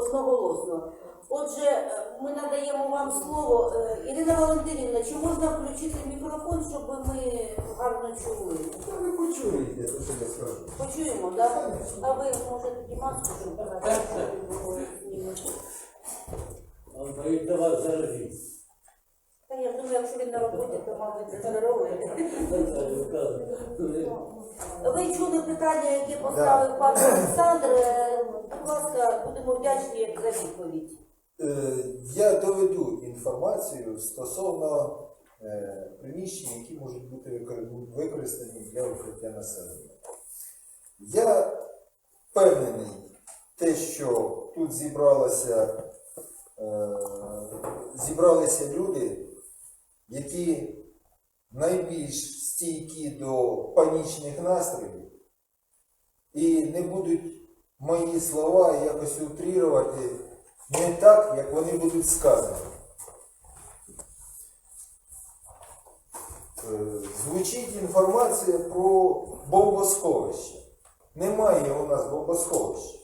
одноголосно. Отже, ми надаємо вам слово. Ірина Валентинівна, чи можна включити мікрофон, щоб ми гарно чули? Ви почуєте, то що я скажу. Почуємо, так? А ви можете тоді маску, щоб казати, До вас заразить. Та я думаю, якщо він на роботі, то, мабуть, здоровий. Ви чули питання, яке поставив пан Олександр. Будь ласка, будемо вдячні за відповідь. Я доведу інформацію стосовно приміщень, які можуть бути використані для укриття населення. Я впевнений, те, що тут зібралися люди, які найбільш стійкі до панічних настроїв, і не будуть мої слова якось утрірувати не так, як вони будуть сказані. Звучить інформація про бомбосховище. Немає у нас бомбосховища.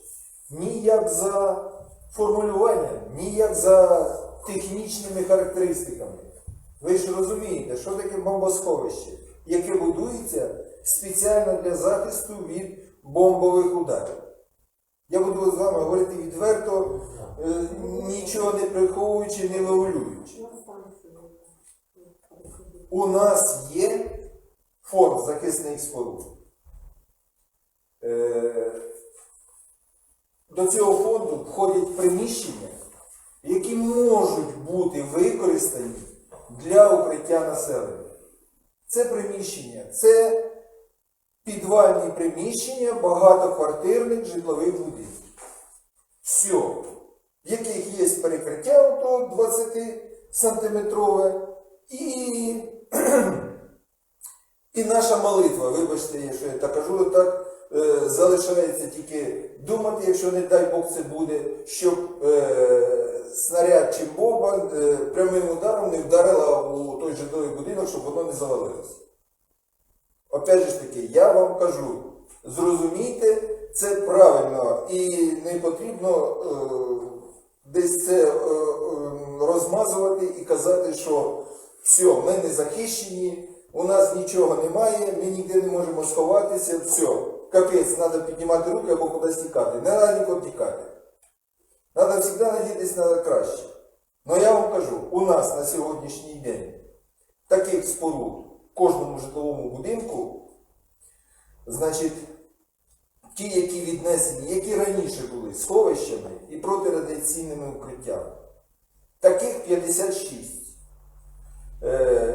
Ні як за формулюванням, ні як за технічними характеристиками. Ви ж розумієте, що таке бомбосховище, яке будується спеціально для захисту від бомбових ударів. Я буду з вами говорити відверто, нічого не приховуючи, не виголюючи. У нас є фонд захисних споруд. До цього фонду входять приміщення, які можуть бути використані для укриття населення. Це приміщення, це підвальні приміщення багатоквартирних житлових будинків. Все. В яких є перекриття 20-сантиметрове і наша молитва, вибачте, що я так кажу, так залишається тільки думати, якщо не дай Бог це буде, щоб снаряд чи бомба прямим ударом не вдарила у той житловий будинок, щоб воно не завалилося. Опять же таки, я вам кажу, зрозумійте, це правильно і не потрібно десь це розмазувати і казати, що все, ми не захищені, у нас нічого немає, ми ніде не можемо сховатися, все, капець, треба піднімати руки або кудись тікати. Не треба нікуди тікати. Треба завжди надіятися на краще. Но я вам кажу, у нас на сьогоднішній день таких споруд в кожному житловому будинку, значить, ті, які віднесені, які раніше були сховищами і протирадіаційними укриттями, таких 56.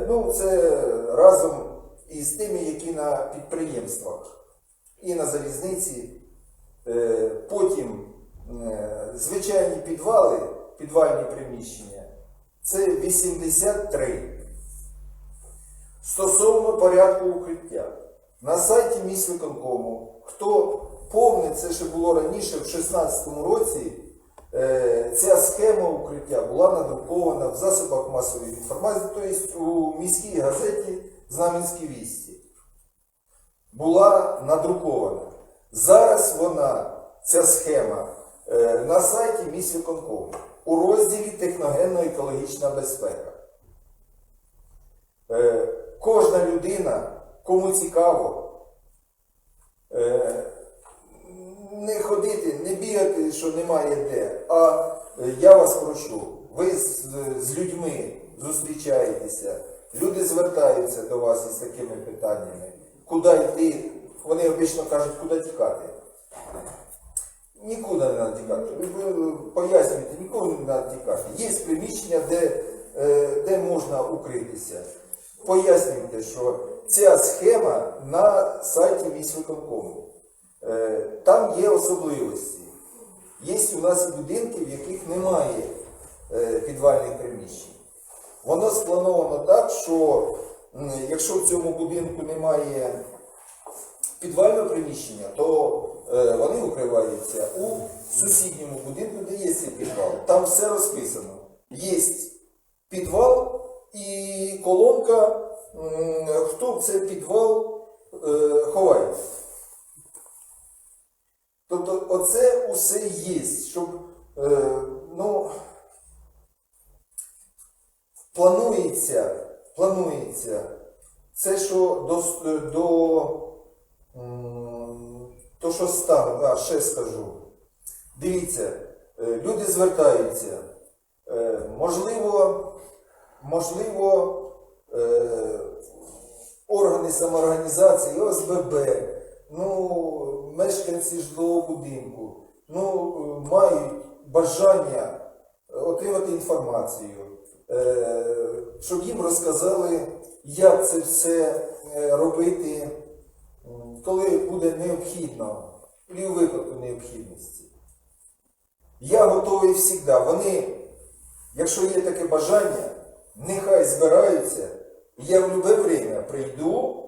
Ну, це разом із тими, які на підприємствах і на залізниці. Потім звичайні підвали, підвальні приміщення, це 83. Стосовно порядку укриття. На сайті міськвиконкому, хто помнить, це ще було раніше, в 2016 році, ця схема укриття була надрукована в засобах масової інформації, тобто у міській газеті «Знам'янські вісті». Була надрукована. Зараз вона, ця схема, на сайті міськвиконкому у розділі «Техногенно-екологічна безпека». Кожна людина, кому цікаво, не ходити, не бігати, що немає де. А я вас прошу, ви з людьми зустрічаєтеся, люди звертаються до вас із такими питаннями. Куди йти? Вони обично кажуть, куди тікати. Нікуди не треба тікати. Ви пояснюєте, нікуди не треба тікати. Є приміщення, де можна укритися. Пояснюйте, що ця схема на сайті міськвиконкому. Там є особливості. Є у нас і будинки, в яких немає підвальних приміщень. Воно сплановано так, що якщо в цьому будинку немає підвального приміщення, то вони укриваються у сусідньому будинку, де є цей підвал. Там все розписано. Є підвал і колонка, хто в цей підвал ховається. Тобто оце усе є, щоб Це що то, що стане, ще скажу. Дивіться, люди звертаються. Можливо, органи самоорганізації, ОСББ, мешканці житлового будинку, мають бажання отримати інформацію, щоб їм розказали, як це все робити, коли буде необхідно, і у випадку необхідності. Я готовий завжди. Вони, якщо є таке бажання, нехай збираються, я в будь-яке время прийду,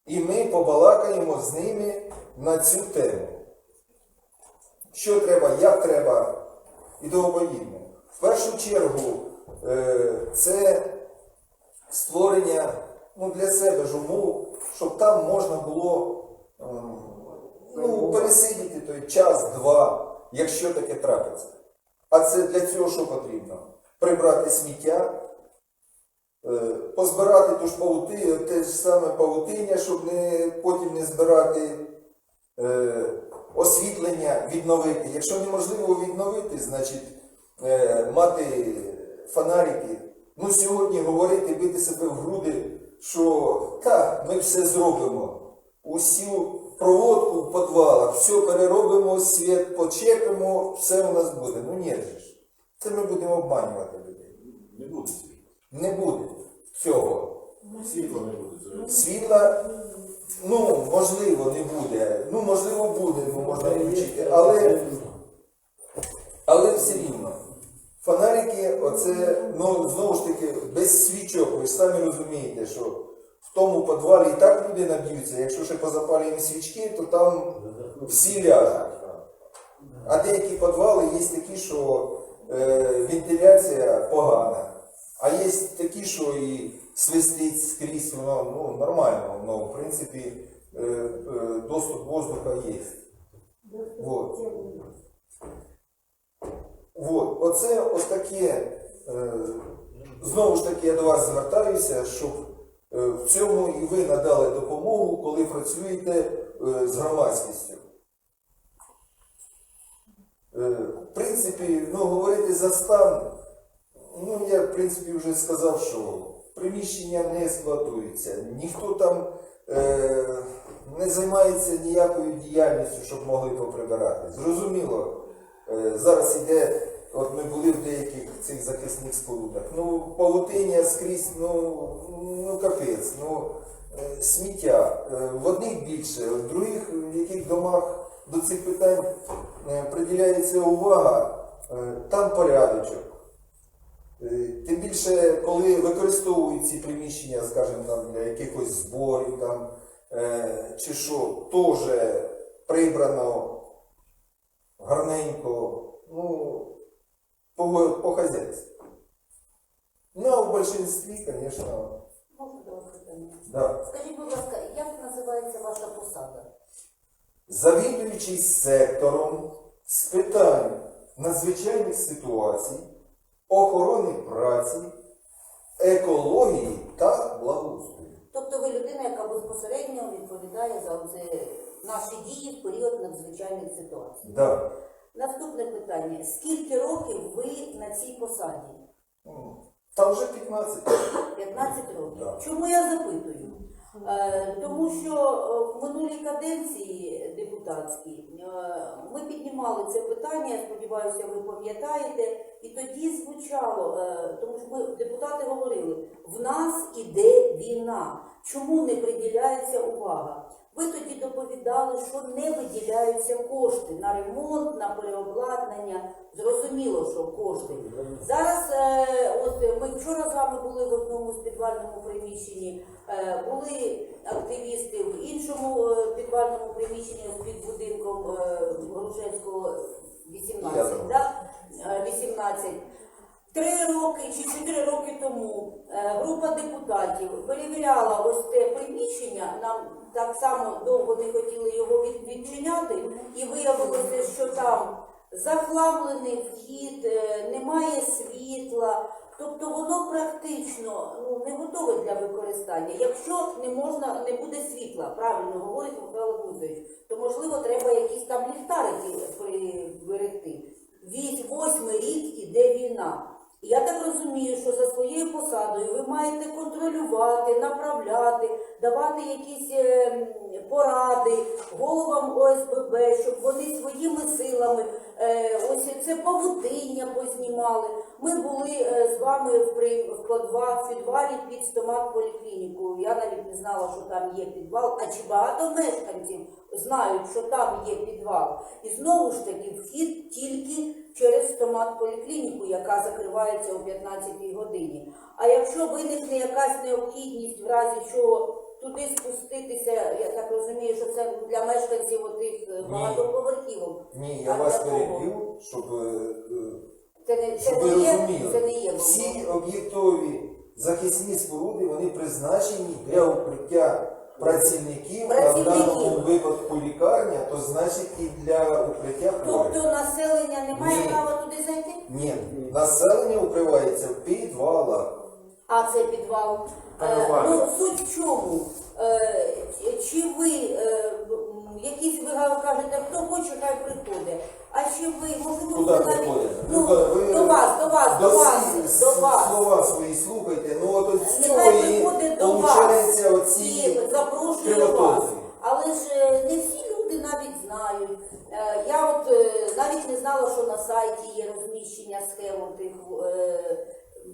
і ми побалакаємо з ними на цю тему. Що треба, як треба і тому подібне. В першу чергу, це створення для себе ж умов, щоб там можна було пересидіти той час-два, якщо таке трапиться. А це для цього що потрібно? Прибрати сміття, позбирати ту ж те ж саме павутиння, щоб потім не збирати, освітлення відновити. Якщо неможливо відновити, значить мати фонарики. Сьогодні говорити, бити себе в груди, що так, ми все зробимо. Усю проводку в підвалах, все переробимо, світ почепимо, все у нас буде. Ні ж. Це ми будемо обманювати людей. Не буде світла. Не буде цього. Світла не буде. Світла, можливо, не буде. Можливо, буде, можна включити. Але все рівно. Фонарики, оце, знову ж таки, без свічок. Ви ж самі розумієте, що в тому підвалі і так люди наб'ються. Якщо ще позапалюємо свічки, то там всі ляжуть. А деякі підвали є такі, що вентиляція погана. А є такі, що і свистить скрізь, воно нормально, воно, в принципі, доступ воздуха є. Оце ось таке, знову ж таки, я до вас звертаюся, щоб в цьому і ви надали допомогу, коли працюєте з громадськістю. В принципі, говорити за стан, я, в принципі, вже сказав, що приміщення не експлуатуються, ніхто там не займається ніякою діяльністю, щоб могли поприбирати. Зрозуміло, зараз іде, от ми були в деяких цих захисних спорудах, павутиння скрізь, капець, сміття. В одних більше, в других, в яких домах до цих питань приділяється увага, там порядочок. Тим більше, коли використовують ці приміщення, скажімо, для якихось зборів там, чи що, теж прибрано гарненько, по-хазяйськи. А в більшинстві, звісно. Можна до вас питання? Да. Скажіть, будь ласка, як називається ваша посада? Завідуючий сектором з питань надзвичайних ситуацій, охорони праці, екології та благоустрою. Тобто ви людина, яка безпосередньо відповідає за наші дії в період надзвичайних ситуацій. Да. Наступне питання. Скільки років ви на цій посаді? Там вже 15. 15 років. Да. Чому я запитую? Тому що в минулій каденції депутатській ми піднімали це питання, я сподіваюся, ви пам'ятаєте, і тоді звучало, тому що ми, депутати говорили, в нас іде війна, чому не приділяється увага? Ви тоді доповідали, що не виділяються кошти на ремонт, на переобладнання. Зрозуміло, що кошти. Зараз, ми вчора з вами були в одному з підвальному приміщенні, були активісти в іншому підвальному приміщенні під будинком Грушевського 18, так? 18. 3 роки чи 4 роки тому група депутатів перевіряла ось те приміщення, нам так само довго не хотіли його відчиняти, і виявилося, що там захламлений вхід, немає світла, Тобто воно практично не готове для використання. Якщо не буде світла, правильно говорить Михайло Кузович, то можливо треба якісь там ліхтарики приберегти. 8-й рік іде війна. І я так розумію, що за своєю посадою ви маєте контролювати, направляти, давати якісь поради головам ОСББ, щоб вони своїми силами ось це павутиння познімали. Ми були з вами в підвалі під стоматполіклінікою. Я навіть не знала, що там є підвал. А чи багато мешканців знають, що там є підвал? І знову ж таки вхід тільки через стоматполіклініку, яка закривається о 15-й годині. А якщо виникне якась необхідність, в разі чого туди спуститися, я так розумію, що це для мешканців отих багатоповерхівок. Ні, я вас переб'ю, щоб Це ви не є розуміли. Всі об'єктові захисні споруди, вони призначені для укриття працівників, а в даному випадку лікарня, то значить і для укриття хворих. Тобто населення не має Ні. права туди зайти? Ні, населення укривається в підвалах. А це підвал. Суть в чому? Чи ви, якісь ви кажете, хто хоче, хай приходить. А чи ви, можливо, Куди навіть, приходите? до вас. Слова свої слухайте, от з цього Нехай і приходить до вас получаються і оці запрошує вас. кривотолки. Але ж не всі люди навіть знають. Я от навіть не знала, що на сайті є розміщення схем тих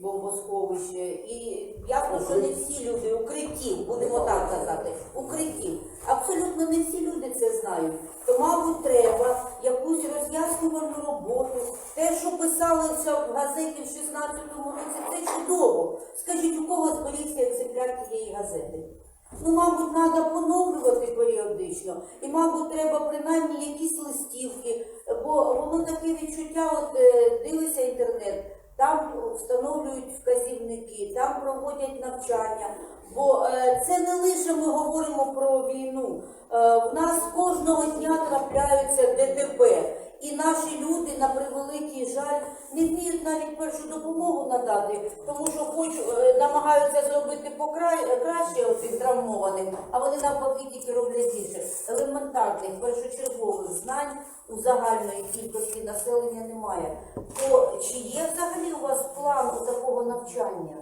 бомбосховищ. І ясно, що не всі люди, укриттів, будемо так казати, укриттів. Абсолютно не всі люди це знають. То, мабуть, треба якусь роз'яснювальну роботу. Те, що писалося в газеті в 16-му році, це чудово. Скажіть, у кого зберігся екземпляр тієї газети? Мабуть, треба поновлювати періодично. І, мабуть, треба принаймні якісь листівки, бо воно таке відчуття, от дивися інтернет, там встановлюють вказівники, там проводять навчання. Бо це не лише ми говоримо про війну. В нас кожного дня трапляються ДТП. І наші люди, на превеликий жаль, не вміють навіть першу допомогу надати, тому що хоч намагаються зробити краще цим травмованим, а вони навпаки тільки роблять більше. Елементарних, першочергових знань у загальної кількості населення немає. То чи є взагалі у вас план такого навчання?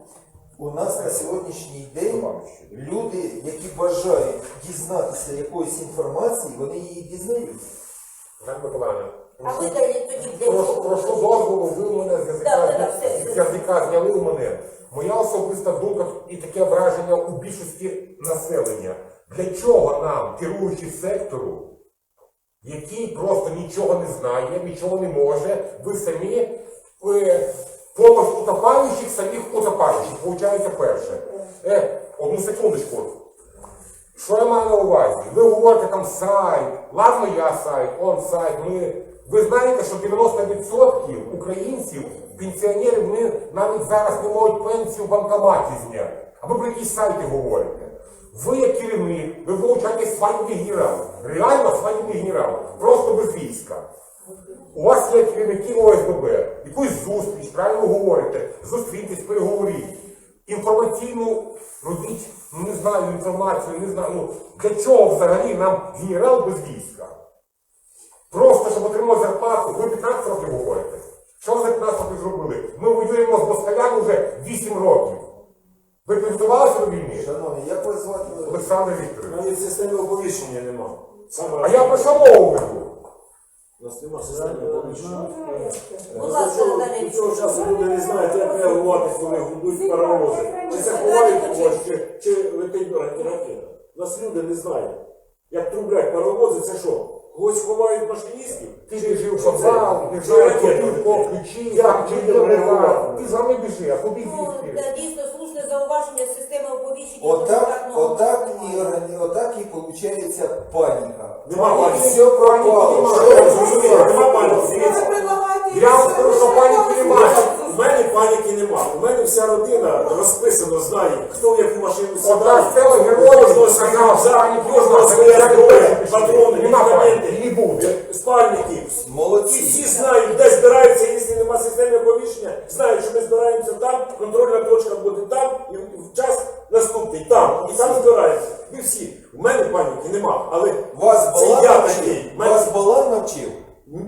У нас на сьогоднішній день люди, які бажають дізнатися якоїсь інформації, вони її дізнаються. Ганна Миколаївна, А ви тоді для чого? прошу дозволу, ви у мене з язика зняли у мене. Моя особиста думка і таке враження у більшості населення. Для чого нам, керуючи сектору, який просто нічого не знає, нічого не може, ви самі помощь утопаючих, самих утопаючих, виходить перше. Одну секундочку. Що я маю на увазі? Ви говорите там сайт, ладно я сайт, он сайт, ви знаєте, що 90% українців, пенсіонерів, вони навіть зараз не можуть пенсію в банкоматі зняти. А ви про якісь сайти говорите. Ви як керівник, ви виходите свадібний генерал, реально свадібний генерал, просто без війська. У вас є керівники ОСББ, якусь зустріч, правильно говорите, зустрітесь, переговоріть. Інформаційну робіть, не знаю, інформацію, не знаю, для чого взагалі нам генерал без війська? Просто, щоб отримати зарплату, ви 15 років говорите. Що ви за 15 років зробили? Ми воюємо з москалями вже 8 років. Ви підготувалися до війни? Шановні, як вас звати? Олександр Вікторович. Навіть системи оповіщення нема. А я про що мову веду? У нас нема системи оповіщення. Будь ласка, До цього часу люди не знають, як реагувати, коли гудуть паровози. Чи це ховають когось, чи летить ракета. У нас люди не знають. Як трублять паровози, це що? Когось ховають машиністів? Ти біжив в підвал, не знаю, по ключі, там чи є реагувати. Ти за мною біжи, а куди бігти? Дійсно слушне зауваження системи оповіщення. Отак і виходить паніка. Нема паніки. Все пропало. Нема паніки. Я вам скажу, що паніки немає. У мене паніки нема. У мене вся родина розписано, знає, хто в яку машину сідає. Одна стела героїв сказав, кожного своя зброя, патрони, нема паніки, медикаменти, не буде. спальники. І Молодці. всі знають, де збираються, якщо нема системи оповіщення, знають, що ми збираємося там, контрольна точка буде там, і в час наступний там. І там збираються. Ви всі. У мене паніки нема, але Вас це Балан я навчив? такий. Вас Балан навчив? Ну,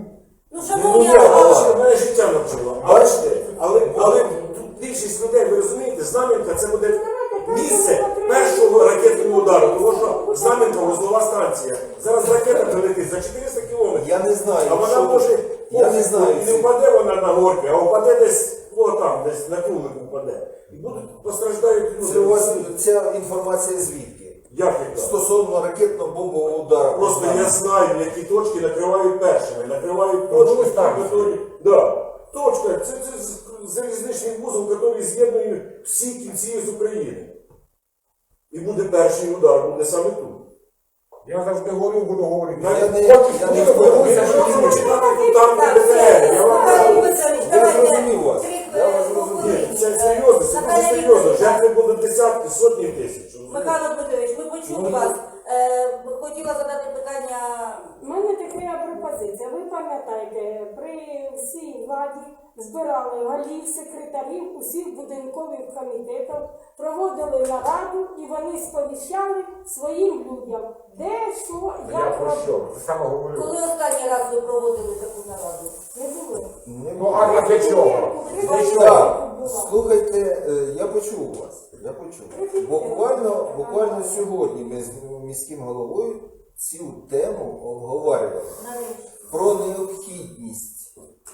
Ну, шановні, я Але мене життя навчило. Бачите? Але тут більшість людей, ви розумієте, Знам'янка це буде місце першого ракетного удару, тому що Знам'янка вузлова станція. Зараз ракета прилетить за 400 кілометрів. Я не знаю, А вона що може, я не знаю. і не впаде вона на горки, а впаде десь, там, десь на кулик впаде. І будуть постраждають Це у вас люди. ця інформація звідки? Як яка? Стосовно ракетно-бомбового удару. Просто я знаю, які точки накривають першими. Накривають Ну, точки, ви станції. які... Да. Точка, це залізничний вузол, який з'єднує всі кінці з України. І буде перший удар, буде саме тут. Я завжди говорив, буду говорити. Я не- Хочеш, я не буду, впевнений, боюся, що що Можемо ти читати тут там Так, ДТР. Я вам Михайло кажу. Васильович, Я давайте зрозумів вас. Я вас зрозумів. Ні, це серйозно, це дуже Наталя серйозно. Вікторівна, Жертви будуть десятки, сотні тисяч. Михайло Дмитрович, ми почули вас. Хотіла задати питання. У мене така пропозиція. Ви пам'ятаєте, при всій владі збирали голів, секретарів, усіх будинкових комітетів, проводили нараду і вони сповіщали своїм людям, де, що, Я як про що? робити. Це саме говорю. Коли останній раз ви проводили таку нараду? Не було. Ну, а для чого? Для чого? Так, слухайте, я почув вас. Я почув. Буквально сьогодні ми з міським головою цю тему обговорювали.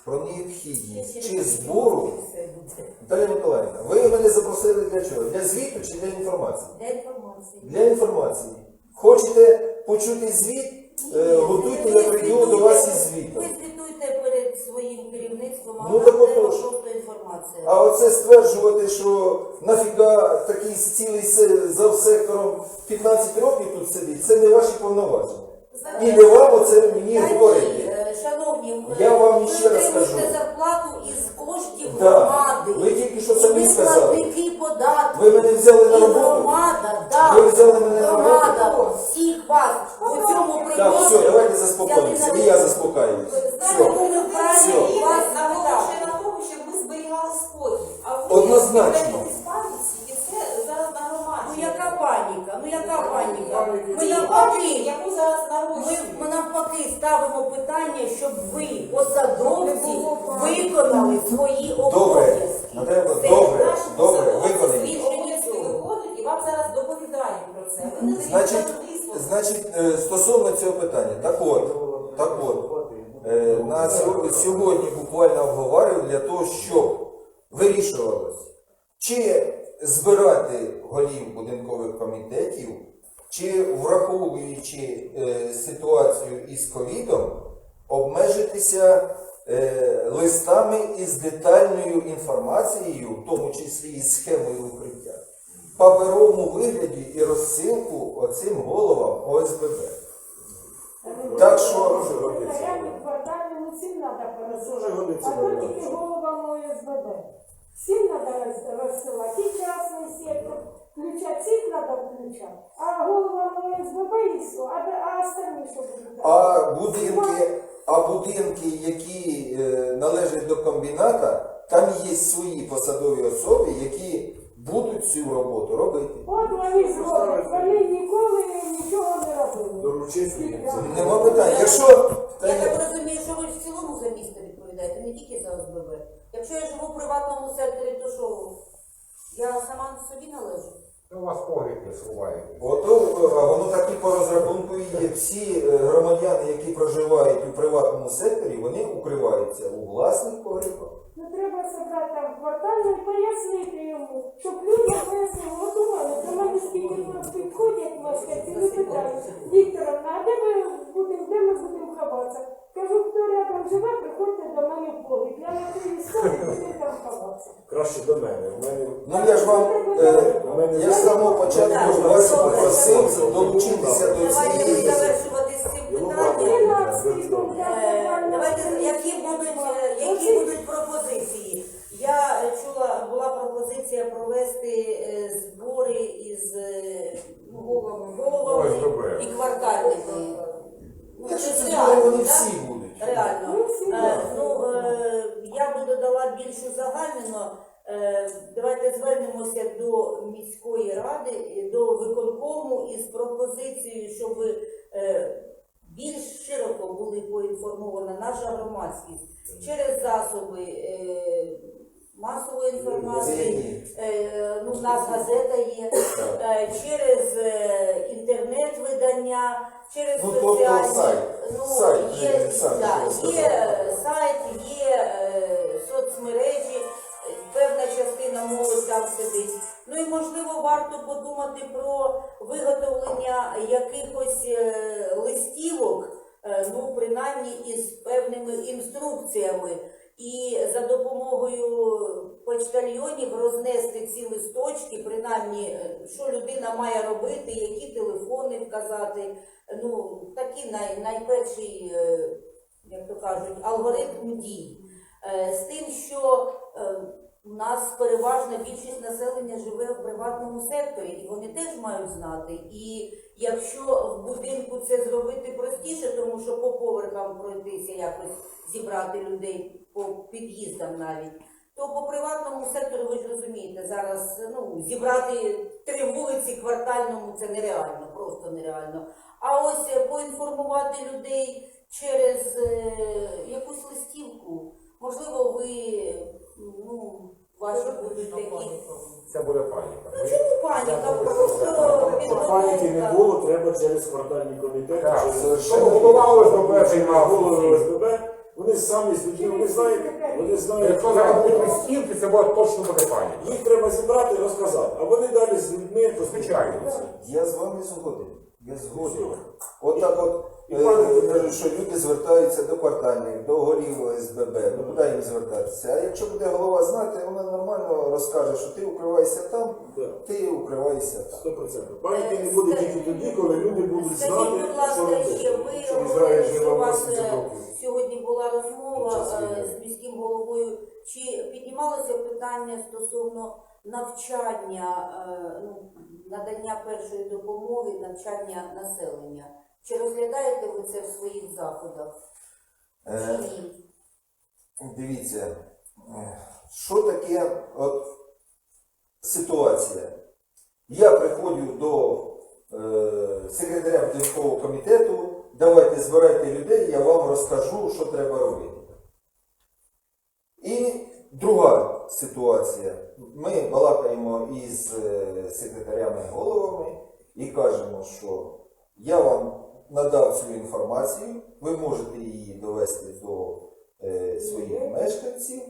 Про необхідність чи збору. Наталія Миколаївна, ви мене запросили для чого? Для звіту чи для інформації? Для інформації. Для інформації. Хочете почути звіт? Готуйте, я прийду до вас із звітом. Ви звітуйте перед своїм керівництвом, а Ну, нам так треба отож. просто інформація. А оце стверджувати, що нафіга такий цілий завсектором 15 років тут сидить, це не ваші повноваження. І не вам оце мені говорити. Шановні, Я вам ви ще раз отримуєте кажу. зарплату із коштів Да. громади. Ви тільки що І самі ви сказали. платники податків. Ви мене взяли на І роботу? громада, так. Ви взяли мене на Громада роботу? всіх вас у цьому Так, прийомі. все, давайте заспокоїмося. І я заспокаюсь. Все. Знаєте, ми вправі Все. вас наголошує запитати. на тому, щоб ми зберігали спокій. А ви Однозначно. віддаєтесь паніці, і це зараз на громаді. Ну яка паніка? Ну яка паніка? Ми Ті навпаки, паніки, яку зараз нарощують. ми навпаки ставимо питання, щоб ви, посадовці, виконали свої Добре, обов'язки. Наталя, Це добре, наші добре, посадовці виконаємо. свої обов'язки виходять і вам зараз доповідають про це. Ви не Значить, даєте значить, стосовно цього питання, так от, сьогодні буквально обговорювали для того, щоб вирішувалось, чи збирати голів будинкових комітетів, чи враховуючи ситуацію із ковідом, обмежитися листами із детальною інформацією, в тому числі і схемою укриття, в паперовому вигляді і розсилку оцим головам ОСББ. Так що- Секретарям і квартальним усім треба Дуже порозуміти. годиться А то варіант. тільки головам ОСББ. Всім треба розсилати. І частний сектор, включати, всіх треба включати. А головам ОСББ і все. А остальні що будуть? А будинки, які належать до комбіната, там є свої посадові особи, які будуть цю роботу робити. От вони зроблять. Вони ніколи нічого не робили. Доручити. Нема питань. Якщо Я так розумію, що ви в цілому за місто відповідаєте, не тільки за ОСББ. Якщо я живу в приватному секторі, то що? Я сама собі належу? У вас погляд не сховаєте. воно так і по розрахунку і є. Всі громадяни, які проживають у приватному секторі, вони укриваються у власних погребах. Ну треба зібрати там квартально і пояснити йому, щоб люди пояснили. От у мене, до мене скільки нас підходять мешканці, не питають. Вікторовна, а де ми будемо ховатися? Кажу, хто рядом живе, приходьте до мене в погріб. Я на тій історії буду там ховатися. Краще до мене. В мене Ну я ж вам, я з самого початку вас попросив долучитися до Давайте цієї. завершувати з цим питанням. 13 дом для Давайте, нормального які будуть пропозиції? Я чула, була пропозиція провести збори із головами ОСББ. і квартальними. Ну, Якщо це реально, буде, вони да? всі будуть. Реально. Ну, всі, Я би додала більш узагальнено. Давайте звернемося до міської ради, до виконкому із пропозицією, щоб більш широко були поінформована наша громадськість через засоби масової інформації. Ну, в нас газета є, через інтернет-видання, через Ну, тобто соціальні. сайт. Сайт, Є, сайт, да, що ви є сайт, є соцмережі, певна частина молодь там сидить. Ну і можливо варто подумати про виготовлення якихось листівок, ну принаймні із певними інструкціями. І за допомогою почтальйонів рознести ці листочки, принаймні, що людина має робити, які телефони вказати. Ну, такий найперший, як то кажуть, алгоритм дій. З тим, що у нас переважна більшість населення живе в приватному секторі, і вони теж мають знати. І якщо в будинку це зробити простіше, тому що по поверхам пройтися якось зібрати людей, по під'їздам навіть, то по приватному сектору, ви ж розумієте, зараз зібрати 3 вулиці квартальному це нереально, просто нереально. А ось поінформувати людей через якусь листівку, можливо, ви, ваші будуть такі. Це буде паніка. Ну чому паніка? Просто Щоб паніки не було, треба через квартальні комітети, Так, через щоб голова ОСББ займався. голови ОСББ. Вони самі з людьми, вони знають, Якщо зараз будуть листівки, це буде точно буде паніка. їх треба зібрати і розказати, а вони далі з людьми поспілкуються. Я з вами згоден. Я згоден. Отак от, І пане- кажуть, що люди звертаються до квартальних, до голів ОСББ. Ну куди їм звертатися? А якщо буде голова знати, вона нормально розкаже, що ти укривайся там, Да. ти укривайся там. 100%. Паніки не буде тільки тоді, коли люди будуть Скажіть, знати, будь що ласка, робити. ще ви Щоб говорили, Ізраїль що жив у вас 80 років. сьогодні була розмова Під час війни. з міським головою. Чи піднімалося питання стосовно навчання, надання першої допомоги, навчання населення? Чи розглядаєте ви це в своїх заходах? Чи ні? Дивіться, що таке от ситуація. Я приходжу до секретаря будинкового комітету, давайте збирайте людей, я вам розкажу, що треба робити. І друга ситуація. Ми балакаємо із секретарями-головами і кажемо, що я вам надав цю інформацію, ви можете її довести до своїх мешканців.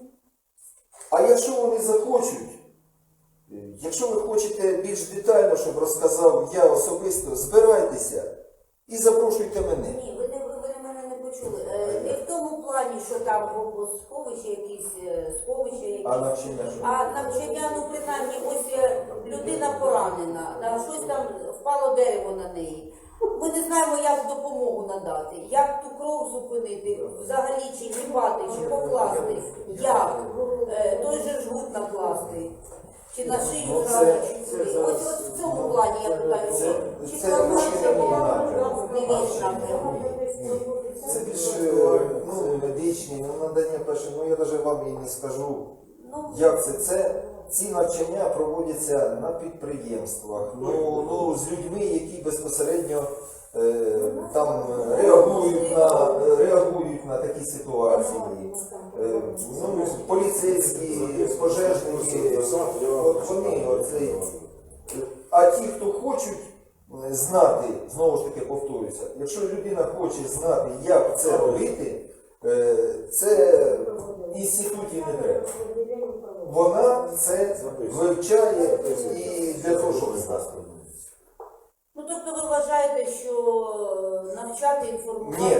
А якщо вони захочуть, якщо ви хочете більш детально, щоб розказав я особисто, збирайтеся і запрошуйте мене. Ні, ви мене не почули. Не в тому плані, що там сховища якісь, сховища якісь. А навчання що? А навчання, ну принаймні, ось людина поранена, щось там впало дерево на неї. Ми не знаємо, як допомогу надати, як ту кров зупинити, взагалі чи чіпати, чи покласти, як той же жгут накласти, чи на шию Ну, зразу. це Ось в цьому плані я питаю, чи це планується трошки не допомога мій не весь напрямок? Це більш медичні, надання першої, я навіть вам і не скажу, як це. Ці навчання проводяться на підприємствах, з людьми, які безпосередньо там реагують на такі ситуації. Поліцейські, пожежники, от вони, а ті, хто хочуть знати, знову ж таки повторюся, якщо людина хоче знати, як це робити, це інститутів не треба. Вона це вивчає і для того, щоб знати. Ну, тобто ви вважаєте, що навчати, інформувати... Ні,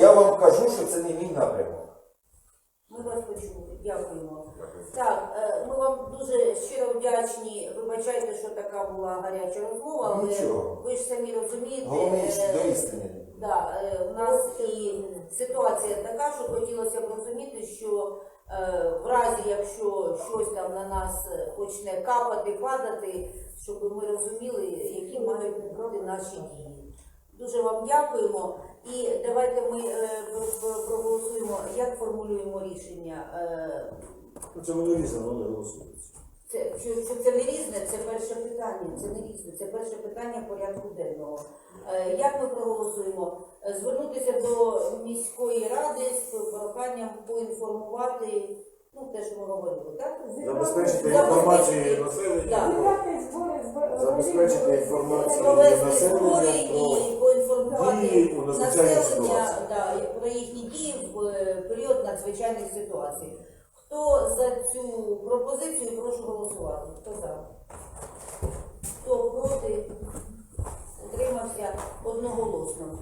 я вам кажу, що це не мій напрямок. Ми вас почули. Дякуємо. Так, ми вам дуже щиро вдячні. Вибачайте, що така була гаряча розмова, але Нічого. ви ж самі розумієте... Головне до істини. Да, у нас і ситуація така, що хотілося б розуміти, що в разі, якщо щось там на нас почне капати, падати, щоб ми розуміли, які мають бути наші дії. Дуже вам дякуємо. І давайте ми проголосуємо, як формулюємо рішення. Це воно різне, воно не голосується. Що це не різне, це перше питання, це не різне, це перше питання порядку денного. Як ми проголосуємо? Звернутися до міської ради з проханням поінформувати, ну те, що ми говорили, так? Забезпечити інформацію населення. Так. Зібрати збори, Забезпечити інформацію Провести населення збори про і поінформувати дії у надзвичайній населення ситуації. да, про їхні дії в період надзвичайних ситуацій. Хто за цю пропозицію, прошу голосувати. Хто за? Хто проти? Утримався одноголосно.